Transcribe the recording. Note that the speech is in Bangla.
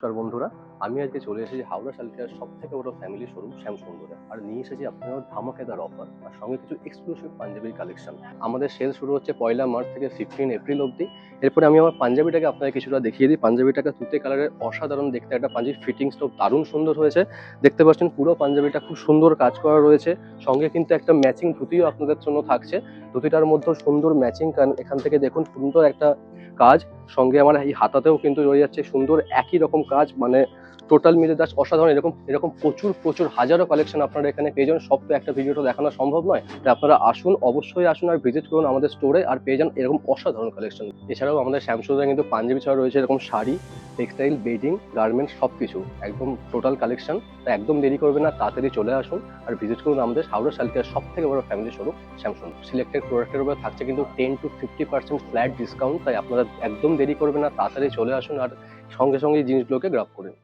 নমস্কার বন্ধুরা, আমি আজকে চলে এসেছি হাওড়া শালকিয়ার সবথেকে বড় ফ্যামিলি শোরুম শ্যামসুন্দরে। আর নিয়ে এসেছি আপনাদের ধামাকেদার অফার আর সঙ্গে কিছু এক্সক্লুসিভ পাঞ্জাবির কালেকশন। আমাদের সেল শুরু হচ্ছে 1 মার্চ থেকে 15 এপ্রিল অবধি। এরপরে আমি আমার পাঞ্জাবিটাকে আপনাকে কিছুটা দেখিয়ে দিই। পাঞ্জাবিটাকে তুতে কালারের অসাধারণ দেখতে একটা পাঞ্জাবির ফিটিংসটাও দারুণ সুন্দর হয়েছে। দেখতে পাচ্ছেন পুরো পাঞ্জাবিটা খুব সুন্দর কাজ করা রয়েছে। সঙ্গে কিন্তু একটা ম্যাচিং ধুতিও আপনাদের জন্য থাকছে। ধুতিটার মধ্যেও সুন্দর ম্যাচিং, কারণ এখান থেকে দেখুন সুন্দর একটা কাজ। সঙ্গে আমার এই হাতাতেও কিন্তু রয়ে যাচ্ছে সুন্দর একই রকম কাজ, মানে টোটাল মিলে জাস্ট অসাধারণ। এরকম এরকম প্রচুর প্রচুর হাজারো কালেকশন আপনারা এখানে পেয়ে যান। সব তো একটা ভিডিওটা দেখানো সম্ভব নয়, তাই আপনারা আসুন, অবশ্যই আসুন আর ভিজিট করুন আমাদের স্টোরে, আর পেয়ে যান এরকম অসাধারণ কালেকশন। এছাড়াও আমাদের শ্যামসুন্দরে কিন্তু পাঞ্জাবি ছাড়া রয়েছে এরকম শাড়ি, টেক্সটাইল, বেডিং, গার্মেন্টস, সব কিছু একদম টোটাল কালেকশন। তাই একদম দেরি করবেন না, তাড়াতাড়ি চলে আসুন আর ভিজিট করুন আমাদের হাওড়া শালকিয়ার সব থেকে বড় ফ্যামিলি শোরুম শ্যামসুন্দর। সিলেক্টেড প্রোডাক্টের উপরে থাকছে কিন্তু 10 to 50% ফ্ল্যাট ডিসকাউন্ট। তাই আপনারা একদম দেরি করবেন না, তাড়াতাড়ি চলে আসুন আর সঙ্গে সঙ্গে এই জিনিসগুলোকে গ্রাব করুন।